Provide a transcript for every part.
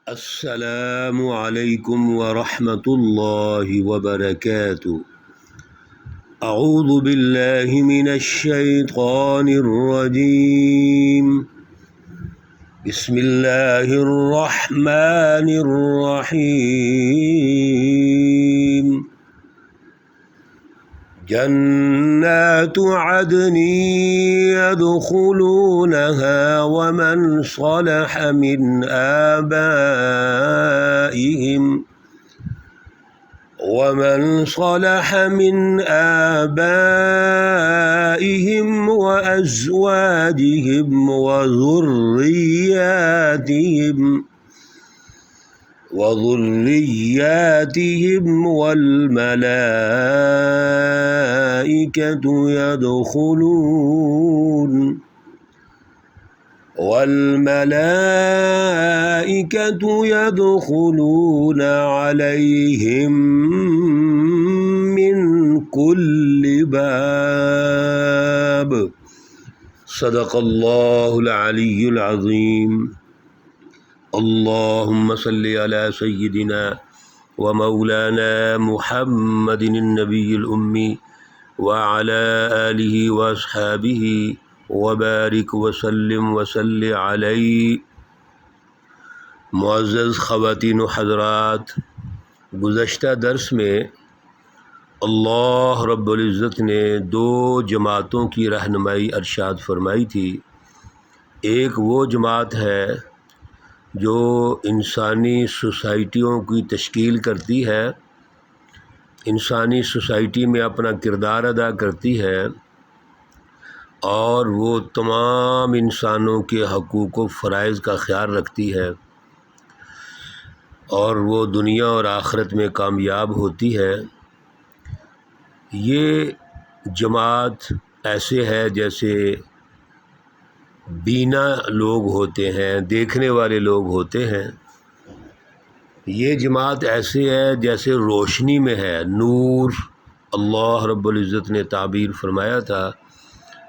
السلام علیکم ورحمۃ اللہ وبرکاتہ۔ اعوذ باللہ من الشیطان الرجیم، بسم اللہ الرحمن الرحیم۔ جنات عدن يدخلونها ومن صلح من آبائهم وأزواجهم وذرياتهم والملائكة يدخلون عليهم من كل باب۔ صدق اللہ العلی العظیم۔ اللہم صلی علی سیدنا ومولانا محمد النبی الأمی وعلی آلہ واصحابہ وبارک وسلم وصلی علیہ۔ معزز خواتین و حضرات، گزشتہ درس میں اللہ رب العزت نے دو جماعتوں کی رہنمائی ارشاد فرمائی تھی۔ ایک وہ جماعت ہے جو انسانی سوسائٹیوں کی تشکیل کرتی ہے، انسانی سوسائٹی میں اپنا کردار ادا کرتی ہے، اور وہ تمام انسانوں کے حقوق و فرائض کا خیال رکھتی ہے، اور وہ دنیا اور آخرت میں کامیاب ہوتی ہے۔ یہ جماعت ایسے ہے جیسے بینا لوگ ہوتے ہیں، دیکھنے والے لوگ ہوتے ہیں۔ یہ جماعت ایسے ہے جیسے روشنی میں ہے، نور۔ اللہ رب العزت نے تعبیر فرمایا تھا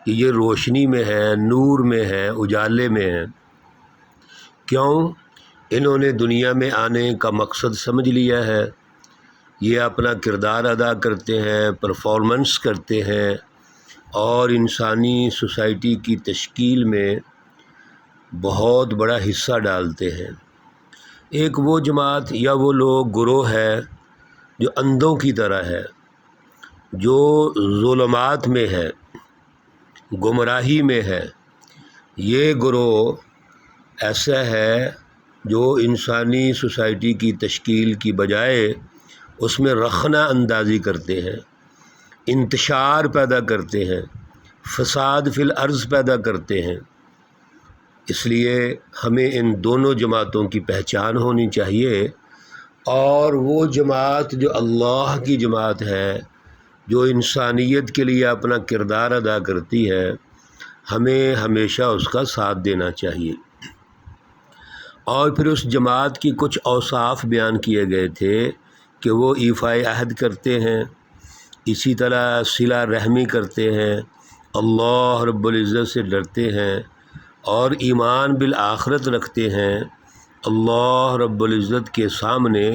کہ یہ روشنی میں ہے، نور میں ہے، اجالے میں ہے۔ کیوں؟ انہوں نے دنیا میں آنے کا مقصد سمجھ لیا ہے، یہ اپنا کردار ادا کرتے ہیں، پرفارمنس کرتے ہیں، اور انسانی سوسائٹی کی تشکیل میں بہت بڑا حصہ ڈالتے ہیں۔ ایک وہ جماعت یا وہ لوگ گروہ ہے جو اندھوں کی طرح ہے، جو ظلمات میں ہے، گمراہی میں ہے۔ یہ گروہ ایسا ہے جو انسانی سوسائٹی کی تشکیل کی بجائے اس میں رخنہ اندازی کرتے ہیں، انتشار پیدا کرتے ہیں، فساد فی الارض پیدا کرتے ہیں۔ اس لیے ہمیں ان دونوں جماعتوں کی پہچان ہونی چاہیے، اور وہ جماعت جو اللہ کی جماعت ہے، جو انسانیت کے لیے اپنا کردار ادا کرتی ہے، ہمیں ہمیشہ اس کا ساتھ دینا چاہیے۔ اور پھر اس جماعت کی کچھ اوصاف بیان کیے گئے تھے کہ وہ ایفائے عہد کرتے ہیں، اسی طرح صلہ رحمی کرتے ہیں، اللہ رب العزت سے ڈرتے ہیں، اور ایمان بالآخرت رکھتے ہیں، اللہ رب العزت کے سامنے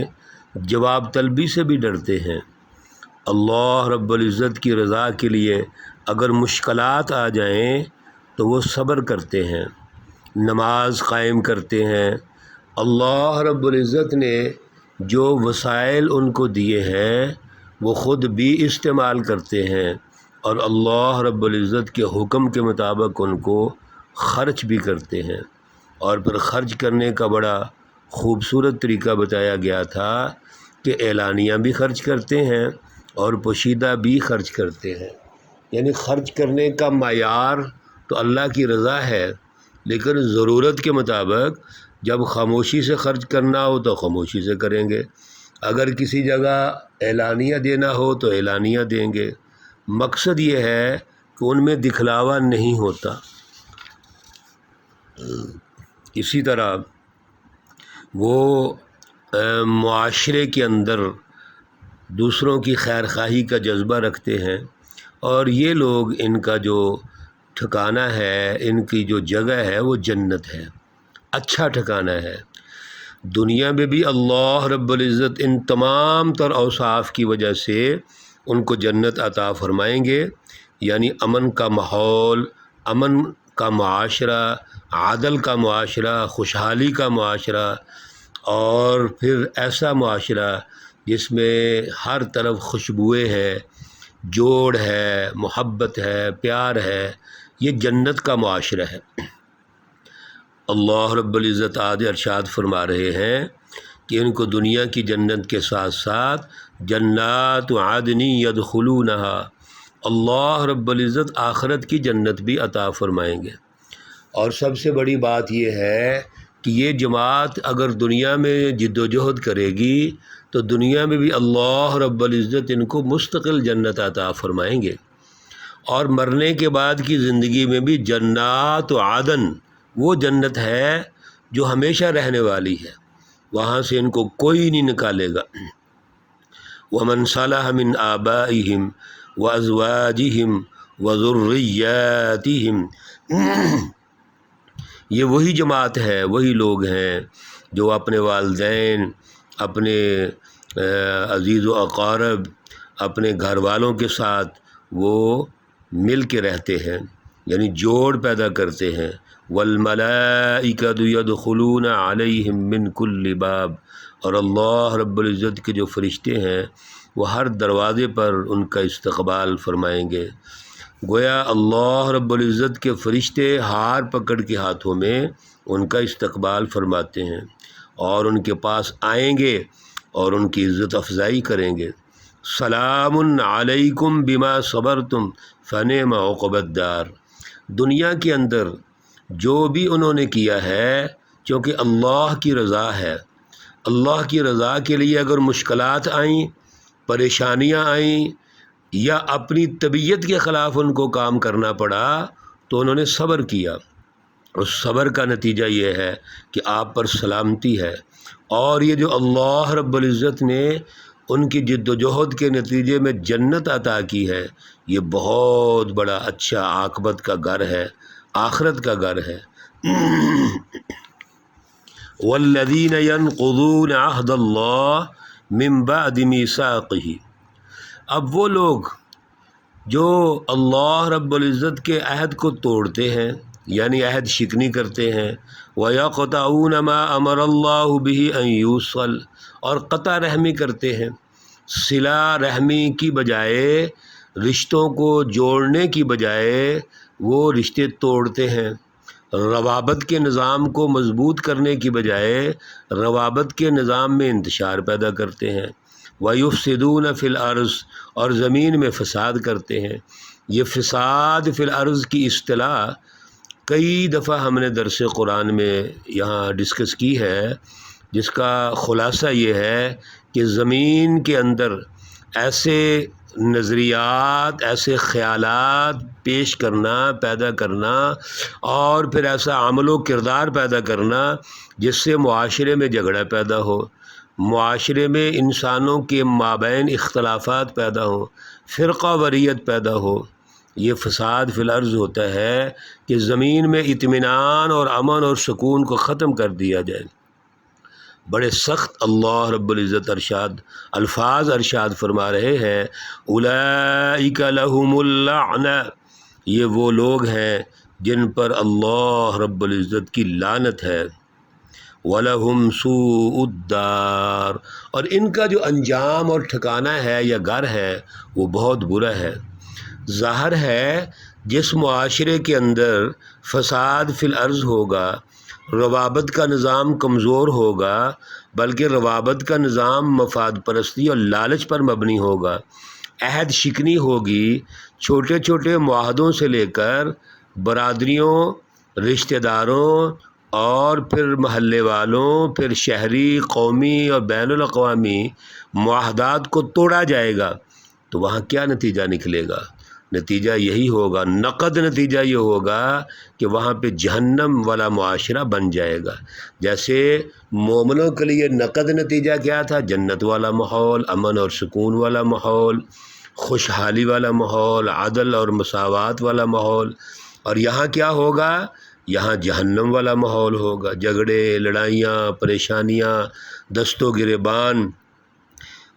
جواب طلبی سے بھی ڈرتے ہیں، اللہ رب العزت کی رضا کے لیے اگر مشکلات آ جائیں تو وہ صبر کرتے ہیں، نماز قائم کرتے ہیں۔ اللہ رب العزت نے جو وسائل ان کو دیے ہیں وہ خود بھی استعمال کرتے ہیں، اور اللہ رب العزت کے حکم کے مطابق ان کو خرچ بھی کرتے ہیں۔ اور پھر خرچ کرنے کا بڑا خوبصورت طریقہ بتایا گیا تھا کہ اعلانیہ بھی خرچ کرتے ہیں اور پوشیدہ بھی خرچ کرتے ہیں۔ یعنی خرچ کرنے کا معیار تو اللہ کی رضا ہے، لیکن ضرورت کے مطابق جب خاموشی سے خرچ کرنا ہو تو خاموشی سے کریں گے، اگر کسی جگہ اعلانیہ دینا ہو تو اعلانیہ دیں گے۔ مقصد یہ ہے کہ ان میں دکھلاوا نہیں ہوتا۔ اسی طرح وہ معاشرے کے اندر دوسروں کی خیر خواہی کا جذبہ رکھتے ہیں، اور یہ لوگ ان کا جو ٹھکانہ ہے، ان کی جو جگہ ہے وہ جنت ہے، اچھا ٹھکانہ ہے۔ دنیا میں بھی اللہ رب العزت ان تمام تر اوصاف کی وجہ سے ان کو جنت عطا فرمائیں گے، یعنی امن کا ماحول، امن کا معاشرہ، عدل کا معاشرہ، خوشحالی کا معاشرہ، اور پھر ایسا معاشرہ جس میں ہر طرف خوشبوئیں ہے، جوڑ ہے، محبت ہے، پیار ہے، یہ جنت کا معاشرہ ہے۔ اللہ رب العزت آج ارشاد فرما رہے ہیں کہ ان کو دنیا کی جنت کے ساتھ ساتھ جنات عدن یدخلونہا، اللہ رب العزت آخرت کی جنت بھی عطا فرمائیں گے۔ اور سب سے بڑی بات یہ ہے کہ یہ جماعت اگر دنیا میں جد و جہد کرے گی تو دنیا میں بھی اللہ رب العزت ان کو مستقل جنت عطا فرمائیں گے، اور مرنے کے بعد کی زندگی میں بھی جنات عدن، وہ جنت ہے جو ہمیشہ رہنے والی ہے، وہاں سے ان کو کوئی نہیں نکالے گا۔ وَمَنْ صَلَحَ مِنْ آبَائِهِمْ وَأَزْوَاجِهِمْ وَذُرِّيَّاتِهِمْ، یہ وہی جماعت ہے، وہی لوگ ہیں جو اپنے والدین، اپنے عزیز و اقارب، اپنے گھر والوں کے ساتھ وہ مل کے رہتے ہیں، یعنی جوڑ پیدا کرتے ہیں۔ وَالْمَلَائِكَةُ يَدْخُلُونَ عَلَيْهِمْ مِنْ كُلِّ بَابٍ، اور اللہ رب العزت کے جو فرشتے ہیں وہ ہر دروازے پر ان کا استقبال فرمائیں گے۔ گویا اللہ رب العزت کے فرشتے ہار پکڑ کے ہاتھوں میں ان کا استقبال فرماتے ہیں، اور ان کے پاس آئیں گے اور ان کی عزت افزائی کریں گے۔ سلام علیکم بما صبرتم فنعم عقبی الدار، دنیا کے اندر جو بھی انہوں نے کیا ہے، چونکہ اللہ کی رضا ہے، اللہ کی رضا کے لیے اگر مشکلات آئیں، پریشانیاں آئیں، یا اپنی طبیعت کے خلاف ان کو کام کرنا پڑا تو انہوں نے صبر کیا، اور صبر کا نتیجہ یہ ہے کہ آپ پر سلامتی ہے۔ اور یہ جو اللہ رب العزت نے ان کی جد و جہد کے نتیجے میں جنت عطا کی ہے، یہ بہت بڑا اچھا عاقبت کا گھر ہے، آخرت کا گھر ہے۔ والذین ینقضون عہد اللہ من بعد میثاقہ، اب وہ لوگ جو اللہ رب العزت کے عہد کو توڑتے ہیں، یعنی عہد شکنی کرتے ہیں، وَيَقْطَعُونَ مَا أَمَرَ اللَّهُ بِهِ أَن يُوصَلَ، اور قطع رحمی کرتے ہیں، صلہ رحمی کی بجائے، رشتوں کو جوڑنے کی بجائے وہ رشتے توڑتے ہیں، روابط کے نظام کو مضبوط کرنے کی بجائے روابط کے نظام میں انتشار پیدا کرتے ہیں۔ وَيُفْسِدُونَ فِي الْأَرْضِ، اور زمین میں فساد کرتے ہیں۔ یہ فساد فی الارض کی اصطلاح کئی دفعہ ہم نے درس قرآن میں یہاں ڈسکس کی ہے، جس کا خلاصہ یہ ہے کہ زمین کے اندر ایسے نظریات، ایسے خیالات پیش کرنا، پیدا کرنا، اور پھر ایسا عمل و کردار پیدا کرنا جس سے معاشرے میں جھگڑا پیدا ہو، معاشرے میں انسانوں کے مابین اختلافات پیدا ہوں، فرقہ واریت پیدا ہو، یہ فساد فی الارض ہوتا ہے کہ زمین میں اطمینان اور امن اور سکون کو ختم کر دیا جائے۔ بڑے سخت اللہ رب العزت الفاظ ارشاد فرما رہے ہیں، اولئک لہم اللعنہ، یہ وہ لوگ ہیں جن پر اللہ رب العزت کی لعنت ہے، وَلَهُمْ سُوءُ الدَّارِ، اور ان کا جو انجام اور ٹھکانہ ہے یا گھر ہے وہ بہت برا ہے۔ ظاہر ہے جس معاشرے کے اندر فساد فی الارض ہوگا، روابط کا نظام کمزور ہوگا، بلکہ روابط کا نظام مفاد پرستی اور لالچ پر مبنی ہوگا، عہد شکنی ہوگی، چھوٹے چھوٹے معاہدوں سے لے کر برادریوں، رشتہ داروں، اور پھر محلے والوں، پھر شہری، قومی اور بین الاقوامی معاہدات کو توڑا جائے گا، تو وہاں کیا نتیجہ نکلے گا؟ نتیجہ یہی ہوگا، نقد نتیجہ یہ ہوگا کہ وہاں پہ جہنم والا معاشرہ بن جائے گا۔ جیسے مومنوں کے لیے نقد نتیجہ کیا تھا؟ جنت والا ماحول، امن اور سکون والا ماحول، خوشحالی والا ماحول، عدل اور مساوات والا ماحول، اور یہاں کیا ہوگا؟ یہاں جہنم والا ماحول ہوگا، جھگڑے، لڑائیاں، پریشانیاں، دست و گریبان،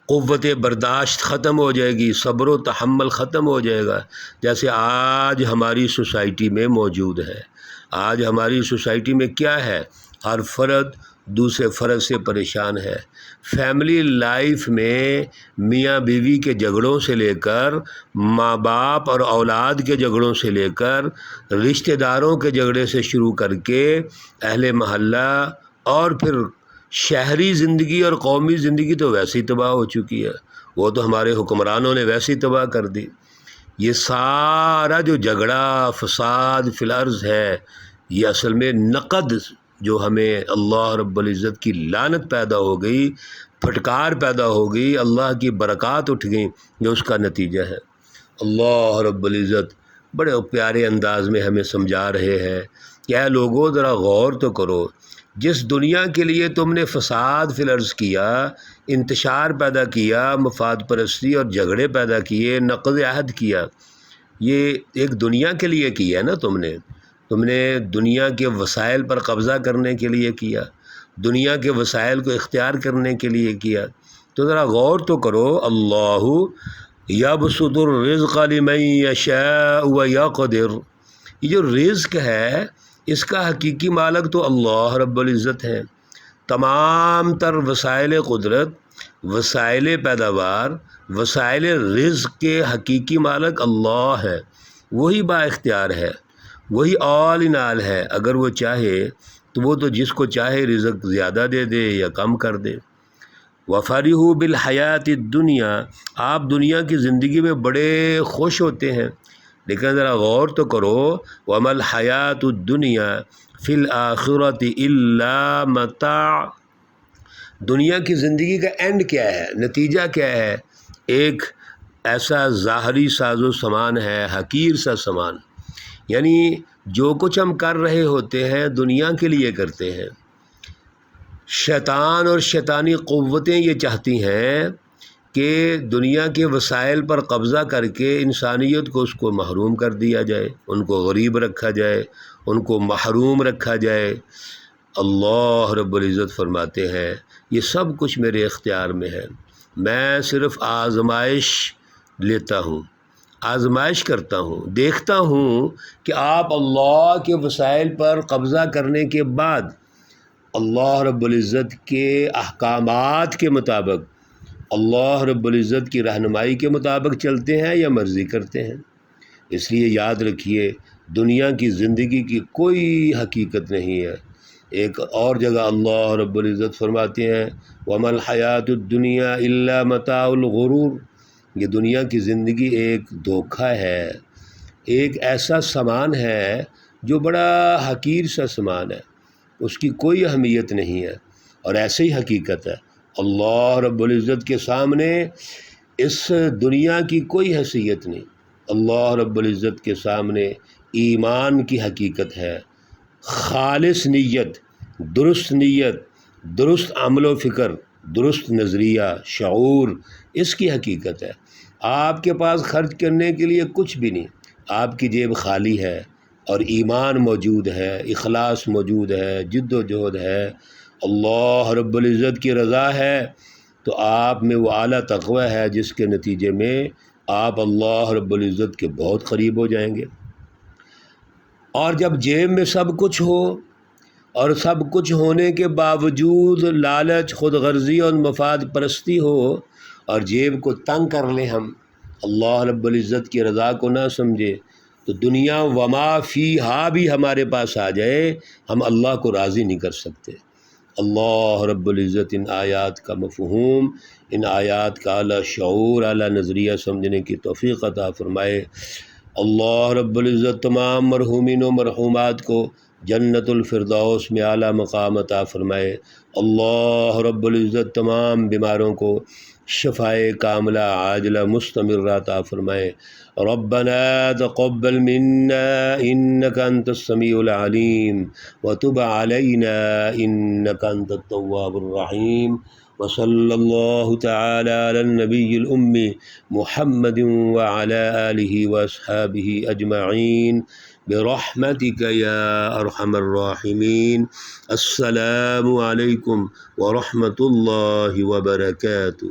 قوت برداشت ختم ہو جائے گی، صبر و تحمل ختم ہو جائے گا، جیسے آج ہماری سوسائٹی میں موجود ہے۔ آج ہماری سوسائٹی میں کیا ہے؟ ہر فرد دوسرے فرد سے پریشان ہے۔ فیملی لائف میں میاں بیوی کے جھگڑوں سے لے کر، ماں باپ اور اولاد کے جھگڑوں سے لے کر، رشتہ داروں کے جھگڑے سے شروع کر کے اہل محلہ، اور پھر شہری زندگی اور قومی زندگی تو ویسے ہی تباہ ہو چکی ہے، وہ تو ہمارے حکمرانوں نے ویسے ہی تباہ کر دی۔ یہ سارا جو جھگڑا فساد فی الارض ہے، یہ اصل میں نقد جو ہمیں اللہ رب العزت کی لعنت پیدا ہو گئی، پھٹکار پیدا ہو گئی، اللہ کی برکات اٹھ گئیں، جو اس کا نتیجہ ہے۔ اللہ رب العزت بڑے پیارے انداز میں ہمیں سمجھا رہے ہیں کہ اے لوگو ذرا غور تو کرو، جس دنیا کے لیے تم نے فساد فی الارض کیا، انتشار پیدا کیا، مفاد پرستی اور جھگڑے پیدا کیے، نقض عہد کیا، یہ ایک دنیا کے لیے کیا ہے نا تم نے دنیا کے وسائل پر قبضہ کرنے کے لیے کیا، دنیا کے وسائل کو اختیار کرنے کے لیے کیا۔ تو ذرا غور تو کرو، اللہ یبسط الرزق لمن یشاء ویقدر، یہ جو رزق ہے اس کا حقیقی مالک تو اللہ رب العزت ہے۔ تمام تر وسائل قدرت، وسائل پیداوار، وسائل رزق کے حقیقی مالک اللہ ہے، وہی با اختیار ہے، وہی آل ان آل ہے۔ اگر وہ چاہے تو وہ تو جس کو چاہے رزق زیادہ دے دے یا کم کر دے۔ وَفَرِحُوا بِالْحَيَاةِ الدُّنْيَا، آپ دنیا کی زندگی میں بڑے خوش ہوتے ہیں، لیکن ذرا غور تو کرو، وَمَا الْحَيَاةُ الدُّنْيَا فِي الْآخِرَةِ إِلَّا مَتَاعٌ، دنیا کی زندگی کا اینڈ کیا ہے، نتیجہ کیا ہے؟ ایک ایسا ظاہری ساز و سامان ہے، حقیر سا سامان، یعنی جو کچھ ہم کر رہے ہوتے ہیں دنیا کے لیے کرتے ہیں۔ شیطان اور شیطانی قوتیں یہ چاہتی ہیں کہ دنیا کے وسائل پر قبضہ کر کے انسانیت کو اس کو محروم کر دیا جائے، ان کو غریب رکھا جائے، ان کو محروم رکھا جائے۔ اللہ رب العزت فرماتے ہیں یہ سب کچھ میرے اختیار میں ہے، میں صرف آزمائش لیتا ہوں، آزمائش کرتا ہوں، دیکھتا ہوں کہ آپ اللہ کے وسائل پر قبضہ کرنے کے بعد اللہ رب العزت کے احکامات کے مطابق، اللہ رب العزت کی رہنمائی کے مطابق چلتے ہیں یا مرضی کرتے ہیں۔ اس لیے یاد رکھیے دنیا کی زندگی کی کوئی حقیقت نہیں ہے۔ ایک اور جگہ اللہ رب العزت فرماتے ہیں وَمَا الْحَيَاةُ الدُّنْيَا إِلَّا مَتَاعُ الْغُرُورِ، یہ دنیا کی زندگی ایک دھوکہ ہے، ایک ایسا سامان ہے جو بڑا حقیر سا سامان ہے، اس کی کوئی اہمیت نہیں ہے، اور ایسے ہی حقیقت ہے۔ اللہ رب العزت کے سامنے اس دنیا کی کوئی حیثیت نہیں۔ اللہ رب العزت کے سامنے ایمان کی حقیقت ہے، خالص نیت، درست عمل و فکر، درست نظریہ، شعور، اس کی حقیقت ہے۔ آپ کے پاس خرچ کرنے کے لیے کچھ بھی نہیں، آپ کی جیب خالی ہے اور ایمان موجود ہے، اخلاص موجود ہے، جد و جہد ہے، اللہ رب العزت کی رضا ہے، تو آپ میں وہ اعلیٰ تقوی ہے جس کے نتیجے میں آپ اللہ رب العزت کے بہت قریب ہو جائیں گے۔ اور جب جیب میں سب کچھ ہو اور سب کچھ ہونے کے باوجود لالچ، خود غرضی اور مفاد پرستی ہو اور جیب کو تنگ کر لیں، ہم اللہ رب العزت کی رضا کو نہ سمجھے، تو دنیا وما فیہا بھی ہمارے پاس آ جائے، ہم اللہ کو راضی نہیں کر سکتے۔ اللہ رب العزت ان آیات کا مفہوم، ان آیات کا اعلیٰ شعور، اعلیٰ نظریہ سمجھنے کی توفیق عطا فرمائے۔ اللہ رب العزت تمام مرحومین و مرحومات کو جنت الفردوس میں اعلیٰ مقام عطا فرمائے۔ اللہ رب العزت تمام بیماروں کو شفائے کاملہ عاجلہ مستمرہ عطا فرمائے۔ ربنا تقبل منا انك انت السميع العليم وتب علينا انك انت التواب الرحيم وصلی اللہ تعالی علی النبی الأمی محمد وعلی آلہ واصحابہ اجمعین برحمتک یا ارحم الراحمین۔ السلام علیکم ورحمۃ اللہ وبرکاتہ۔